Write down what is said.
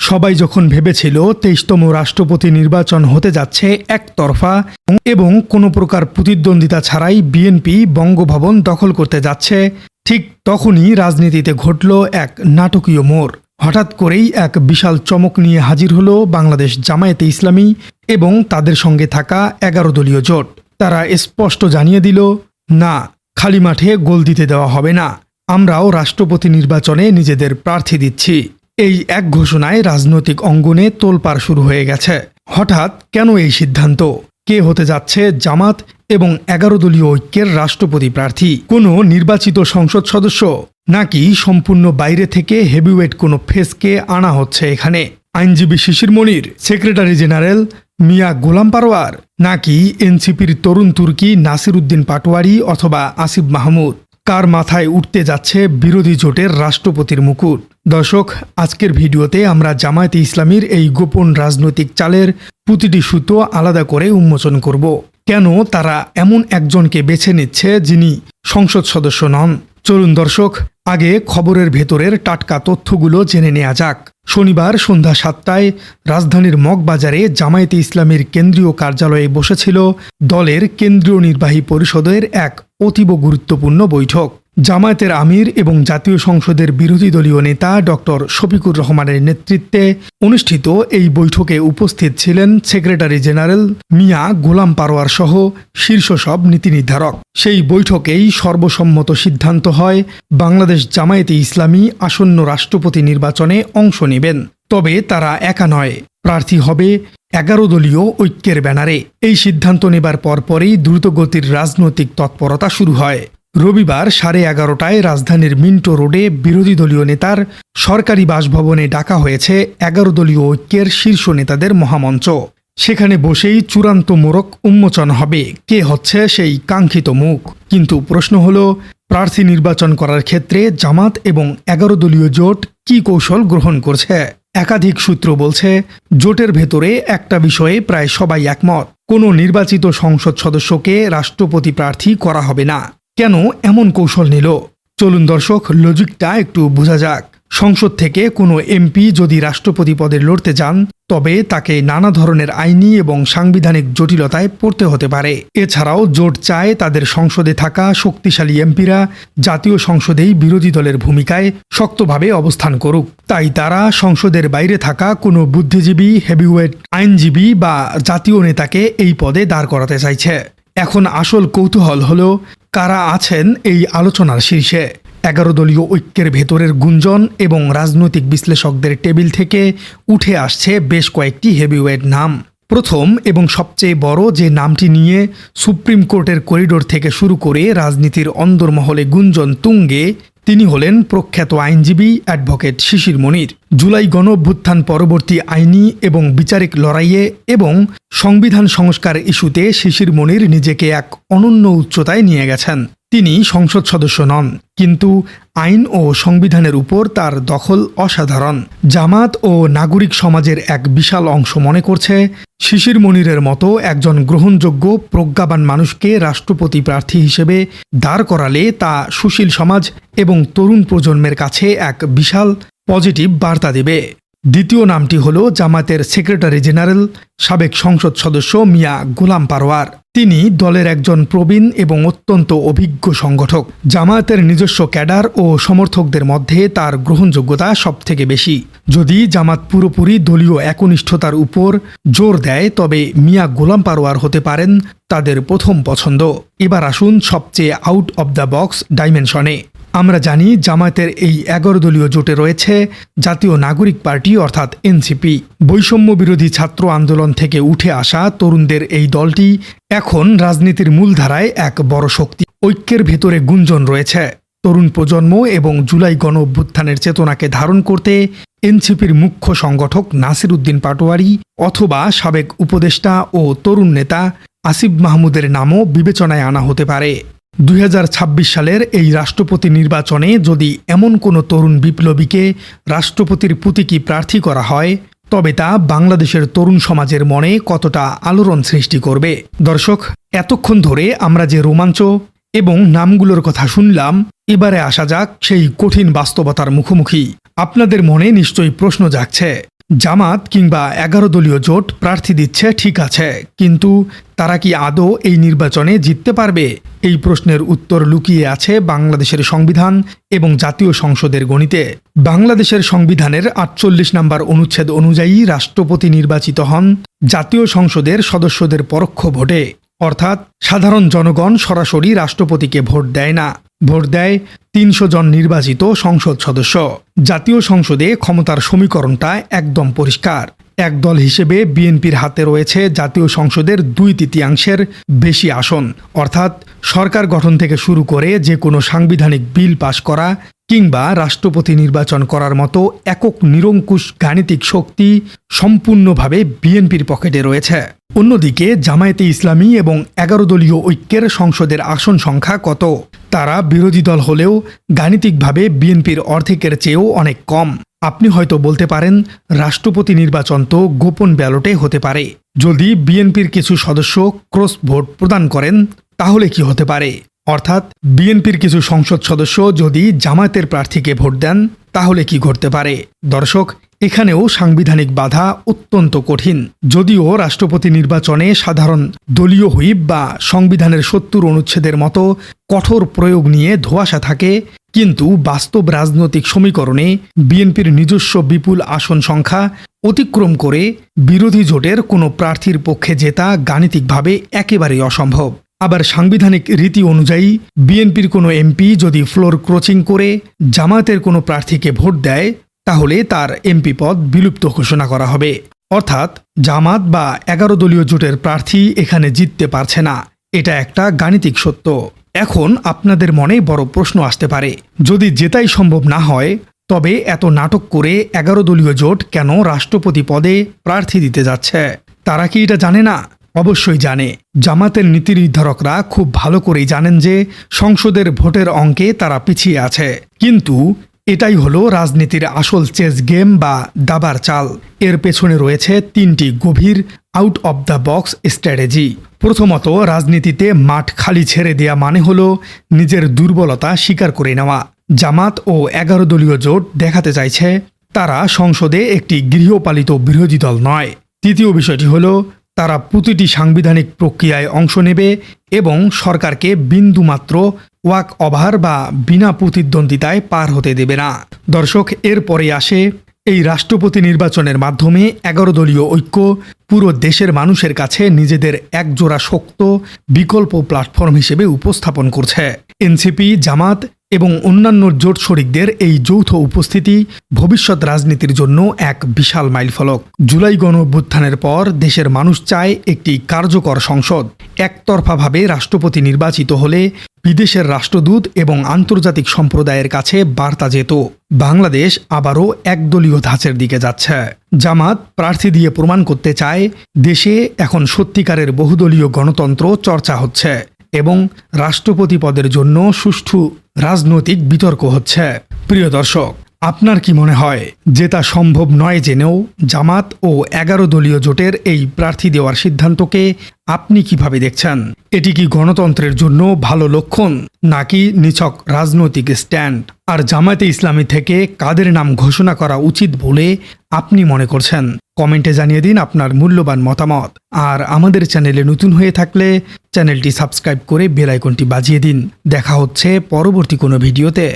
সবাই যখন ভেবেছিল ২৩তম রাষ্ট্রপতি নির্বাচন হতে যাচ্ছে একতরফা এবং কোনো প্রকার প্রতিদ্বন্দ্বিতা ছাড়াই বিএনপি বঙ্গভবন দখল করতে যাচ্ছে, ঠিক তখনই রাজনীতিতে ঘটল এক নাটকীয় মোড়। হঠাৎ করেই এক বিশাল চমক নিয়ে হাজির হলো বাংলাদেশ জামায়াতে ইসলামী এবং তাদের সঙ্গে থাকা ১১ দলীয় জোট। তারা স্পষ্ট জানিয়ে দিল, না, খালি মাঠে গোল দিতে দেওয়া হবে না, আমরাও রাষ্ট্রপতি নির্বাচনে নিজেদের প্রার্থী দিচ্ছি। এই এক ঘোষণায় রাজনৈতিক অঙ্গনে তোলপাড় শুরু হয়ে গেছে। হঠাৎ কেন এই সিদ্ধান্ত? কে হতে যাচ্ছে জামাত এবং ১১ দলীয় ঐক্যের রাষ্ট্রপতি প্রার্থী? কোনো নির্বাচিত সংসদ সদস্য, নাকি সম্পূর্ণ বাইরে থেকে হেভিওয়েট কোনো ফেসকে আনা হচ্ছে এখানে? আইনজীবী শিশির মনির, সেক্রেটারি জেনারেল মিয়া গোলাম পারোয়ার, নাকি এনসিপির তরুণ তুর্কি নাসির উদ্দিন পাটোয়ারি অথবা আসিফ মাহমুদ? কার মাথায় উঠতে যাচ্ছে বিরোধী জোটের রাষ্ট্রপতির মুকুট? দর্শক, আজকের ভিডিওতে আমরা জামায়াতে ইসলামীর এই গোপন রাজনৈতিক চালের প্রতিটি সুতো আলাদা করে উন্মোচন করব। কেন তারা এমন একজনকে বেছে নিচ্ছে যিনি সংসদ সদস্য নন? চলুন দর্শক, আগে খবরের ভেতরের টাটকা তথ্যগুলো জেনে নেওয়া যাক। শনিবার সন্ধ্যা ৭টায় রাজধানীর মগবাজারে জামায়াতে ইসলামীর কেন্দ্রীয় কার্যালয়ে বসেছিল দলের কেন্দ্রীয় নির্বাহী পরিষদের এক অতীব গুরুত্বপূর্ণ বৈঠক। জামায়াতের আমির এবং জাতীয় সংসদের বিরোধী দলীয় নেতা ডক্টর শফিকুর রহমানের নেতৃত্বে অনুষ্ঠিত এই বৈঠকে উপস্থিত ছিলেন সেক্রেটারি জেনারেল মিয়া গোলাম পারোয়ার সহ শীর্ষ সব নীতি নির্ধারক। সেই বৈঠকেই সর্বসম্মত সিদ্ধান্ত হয় বাংলাদেশ জামায়াতে ইসলামী আসন্ন রাষ্ট্রপতি নির্বাচনে অংশ নেবেন। তবে তারা একা নয়, প্রার্থী হবে ১১ দলীয় ঐক্যের ব্যানারে। এই সিদ্ধান্ত নেবার পরপরই দ্রুতগতির রাজনৈতিক তৎপরতা শুরু হয়। রবিবার 11:30টায় রাজধানীর মিন্টো রোডে বিরোধী দলীয় নেতার সরকারি বাসভবনে ডাকা হয়েছে ১১ দলীয় ঐক্যের শীর্ষ নেতাদের মহামঞ্চ। সেখানে বসেই চূড়ান্ত মোড়ক উন্মোচন হবে কে হচ্ছে সেই কাঙ্ক্ষিত মুখ। কিন্তু প্রশ্ন হলো, প্রার্থী নির্বাচন করার ক্ষেত্রে জামাত এবং ১১ দলীয় জোট কি কৌশল গ্রহণ করছে? একাধিক সূত্র বলছে, জোটের ভেতরে একটা বিষয়ে প্রায় সবাই একমত, কোনো নির্বাচিত সংসদ সদস্যকে রাষ্ট্রপতি প্রার্থী করা হবে না। কেন এমন কৌশল নিল? চলুন দর্শক, লজিকটা একটু বোঝা যাক। সংসদ থেকে কোনো এমপি যদি রাষ্ট্রপতি পদে লড়তে যান, তবে তাকে নানা ধরনের আইনি এবং সাংবিধানিক জটিলতায় পড়তে হতে পারে। এছাড়াও জোট চায় তাদের সংসদে থাকা শক্তিশালী এমপিরা জাতীয় সংসদেই বিরোধী দলের ভূমিকায় শক্তভাবে অবস্থান করুক। তাই তারা সংসদের বাইরে থাকা কোনো বুদ্ধিজীবী, হেভিওয়েট আইনজীবী বা জাতীয় নেতাকে এই পদে দাঁড় করাতে চাইছে। এখন আসল কৌতূহল হলো, কারা আছেন এই আলোচনার শীর্ষে? ১১ দলীয় ঐক্যের ভেতরের গুঞ্জন এবং রাজনৈতিক বিশ্লেষকদের টেবিল থেকে উঠে আসছে বেশ কয়েকটি হেভিওয়েট নাম। প্রথম এবং সবচেয়ে বড় যে নামটি নিয়ে সুপ্রিম কোর্টের করিডোর থেকে শুরু করে রাজনীতির অন্দরমহলে গুঞ্জন তুঙ্গে, তিনি হলেন প্রখ্যাত আইনজীবী অ্যাডভোকেট শিশির মনির। জুলাই গণঅভ্যুত্থান পরবর্তী আইনি এবং বিচারিক লড়াইয়ে এবং সংবিধান সংস্কার ইস্যুতে শিশির মনির নিজেকে এক অনন্য উচ্চতায় নিয়ে গেছেন। তিনি সংসদ সদস্য নন, কিন্তু আইন ও সংবিধানের উপর তার দখল অসাধারণ। জামাত ও নাগরিক সমাজের এক বিশাল অংশ মনে করছে, শিশির মনিরের মতো একজন গ্রহণযোগ্য প্রজ্ঞাবান মানুষকে রাষ্ট্রপতি প্রার্থী হিসেবে দাঁড় করালে তা সুশীল সমাজ এবং তরুণ প্রজন্মের কাছে এক বিশাল পজিটিভ বার্তা দেবে। দ্বিতীয় নামটি হল জামায়াতের সেক্রেটারি জেনারেল, সাবেক সংসদ সদস্য মিয়া গোলাম পারোয়ার। তিনি দলের একজন প্রবীণ এবং অত্যন্ত অভিজ্ঞ সংগঠক। জামায়াতের নিজস্ব ক্যাডার ও সমর্থকদের মধ্যে তার গ্রহণযোগ্যতা সবথেকে বেশি। যদি জামাত পুরোপুরি দলীয় একনিষ্ঠতার উপর জোর দেয়, তবে মিয়া গোলাম পারোয়ার হতে পারেন তাদের প্রথম পছন্দ। এবার আসুন সবচেয়ে আউট অব দ্য বক্স ডাইমেনশনে। আমরা জানি জামায়াতের এই ১১ দলীয় জোটে রয়েছে জাতীয় নাগরিক পার্টি অর্থাৎ এনসিপি। বৈষম্য বিরোধী ছাত্র আন্দোলন থেকে উঠে আসা তরুণদের এই দলটি এখন রাজনীতির মূলধারায় এক বড় শক্তি। ঐক্যের ভেতরে গুঞ্জন রয়েছে, তরুণ প্রজন্ম এবং জুলাই গণ অভ্যুত্থানের চেতনাকে ধারণ করতে এনসিপির মুখ্য সংগঠক নাসির উদ্দিন পাটোয়ারি অথবা সাবেক উপদেষ্টা ও তরুণ নেতা আসিফ মাহমুদের নামও বিবেচনায় আনা হতে পারে। ২০২৬ সালের এই রাষ্ট্রপতি নির্বাচনে যদি এমন কোনো তরুণ বিপ্লবীকে রাষ্ট্রপতির প্রতীকী প্রার্থী করা হয়, তবে তা বাংলাদেশের তরুণ সমাজের মনে কতটা আলোড়ন সৃষ্টি করবে। দর্শক, এতক্ষণ ধরে আমরা যে রোমাঞ্চ এবং নামগুলোর কথা শুনলাম, এবারে আসা যাক সেই কঠিন বাস্তবতার মুখোমুখি। আপনাদের মনে নিশ্চয়ই প্রশ্ন জাগছে, জামাত কিংবা 11 দলীয় জোট প্রার্থী দিচ্ছে ঠিক আছে, কিন্তু তারা কি আদৌ এই নির্বাচনে জিততে পারবে? এই প্রশ্নের উত্তর লুকিয়ে আছে বাংলাদেশের সংবিধান এবং জাতীয় সংসদের গণিতে। বাংলাদেশের সংবিধানের 48 নম্বর অনুচ্ছেদ অনুযায়ী রাষ্ট্রপতি নির্বাচিত হন জাতীয় সংসদের সদস্যদের পরোক্ষ ভোটে, অর্থাৎ সাধারণ জনগণ সরাসরি রাষ্ট্রপতিকে ভোট দেয় না, ভোট দেয় 300 জন নির্বাচিত সংসদ সদস্য। জাতীয় সংসদে ক্ষমতার সমীকরণটা একদম পরিষ্কার। এক দল হিসেবে বিএনপির হাতে রয়েছে জাতীয় সংসদের 2/3 বেশি আসন, অর্থাৎ সরকার গঠন থেকে শুরু করে যে কোনো সাংবিধানিক বিল পাশ করা কিংবা রাষ্ট্রপতি নির্বাচন করার মতো একক নিরঙ্কুশ গাণিতিক শক্তি সম্পূর্ণভাবে বিএনপির পকেটে রয়েছে। অন্যদিকে জামায়াতে ইসলামী এবং 11 দলীয় ঐক্যের সংসদের আসন সংখ্যা কত? তারা বিরোধী দল হলেও গাণিতিকভাবে বিএনপির অর্ধেকের চেয়েও অনেক কম। আপনি হয়তো বলতে পারেন, রাষ্ট্রপতি নির্বাচন তো গোপন ব্যালটে হতে পারে। যদি বিএনপির কিছু সদস্য ক্রস ভোট প্রদান করেন তাহলে কি হতে পারে? অর্থাৎ বিএনপির কিছু সংসদ সদস্য যদি জামায়াতের প্রার্থীকে ভোট দেন তাহলে কি ঘটতে পারে? দর্শক, এখানেও সাংবিধানিক বাধা অত্যন্ত কঠিন। যদিও রাষ্ট্রপতি নির্বাচনে সাধারণ দলীয় হুইপ বা সংবিধানের 70 অনুচ্ছেদের মতো কঠোর প্রয়োগ নিয়ে ধোঁয়াশা থাকে, কিন্তু বাস্তব রাজনৈতিক সমীকরণে বিএনপির নিজস্ব বিপুল আসন সংখ্যা অতিক্রম করে বিরোধী জোটের কোনো প্রার্থীর পক্ষে জেতা গাণিতিকভাবে একেবারেই অসম্ভব। আবার সাংবিধানিক রীতি অনুযায়ী বিএনপির কোনো এমপি যদি ফ্লোর ক্রচিং করে জামায়াতের কোনো প্রার্থীকে ভোট দেয় তাহলে তার এমপি পদ বিলুপ্ত ঘোষণা করা হবে। অর্থাৎ জামাত বা 11 দলীয় জোটের প্রার্থী এখানে জিততে পারছে না। এটা একটা গাণিতিক সত্য। এখন আপনাদের মনে বড় প্রশ্ন আসতে পারে, যদি জেতাই সম্ভব না হয় তবে এত নাটক করে 11 দলীয় জোট কেন রাষ্ট্রপতি পদে প্রার্থী দিতে যাচ্ছে? তারা কি এটা জানে না? অবশ্যই জানে। জামাতের নীতি নির্ধারকরা খুব ভালো করেই জানেন যে সংসদের ভোটের অঙ্কে তারা পিছিয়ে আছে, কিন্তু এটাই হলো রাজনীতির আসল চেস গেম বা দাবার চাল। এর পেছনে রয়েছে 3টি গভীর out of the box strategy. প্রথমত, রাজনীতিতে মাঠ খালি ছেড়ে দেয়া মানে হলো নিজের দুর্বলতা স্বীকার করে নেওয়া। জামাত ও 11 দলীয় জোট দেখাতে চাইছে তারা সংসদে একটি গৃহপালিত বিরোধী দল নয়। তৃতীয় বিষয়টি হলো তারা প্রতিটি সাংবিধানিক প্রক্রিয়ায় অংশ নেবে এবং সরকারকে বিন্দুমাত্র ওয়াক ওভার বা বিনা প্রতিদ্বন্দ্বিতায় পার হতে দেবে না। দর্শক, এরপরে আসে এই রাষ্ট্রপতি নির্বাচনের মাধ্যমে 11 দলীয় ঐক্য পুরো দেশের মানুষের কাছে নিজেদের একজোড়া শক্ত বিকল্প প্ল্যাটফর্ম হিসেবে উপস্থাপন করছে। এনসিপি, জামাত এবং অন্যান্য জোট শরিকদের এই যৌথ উপস্থিতি ভবিষ্যৎ রাজনীতির জন্য এক বিশাল মাইলফলক। জুলাই গণঅভ্যুত্থানের পর দেশের মানুষ চায় একটি কার্যকর সংসদ। একতরফাভাবে রাষ্ট্রপতি নির্বাচিত হলে বিদেশের রাষ্ট্রদূত এবং আন্তর্জাতিক সম্প্রদায়ের কাছে বার্তা যেত বাংলাদেশ আবারও একদলীয় ধাঁচের দিকে যাচ্ছে। জামাত প্রার্থী দিয়ে প্রমাণ করতে চায় দেশে এখন সত্যিকারের বহুদলীয় গণতন্ত্র চর্চা হচ্ছে এবং রাষ্ট্রপতি পদের জন্য সুষ্ঠু রাজনৈতিক বিতর্ক হচ্ছে। প্রিয় দর্শক, আপনার কি মনে হয় জেতা সম্ভব নয় জেনেও জামাত ও 11 দলীয় জোটের এই প্রার্থী দেওয়ার সিদ্ধান্তকে আপনি কিভাবে দেখছেন? এটি কি গণতন্ত্রের জন্য ভালো লক্ষণ নাকি নিছক রাজনৈতিক স্ট্যান্ড? আর জামায়াতে ইসলামী থেকে কাদের নাম ঘোষণা করা উচিত বলে আপনি মনে করছেন? কমেন্টে জানিয়ে দিন আপনার মূল্যবান মতামত। আর আমাদের চ্যানেলে নতুন হয়ে থাকলে চ্যানেলটি সাবস্ক্রাইব করে বেল আইকনটি বাজিয়ে দিন। দেখা হচ্ছে পরবর্তী কোনো ভিডিওতে।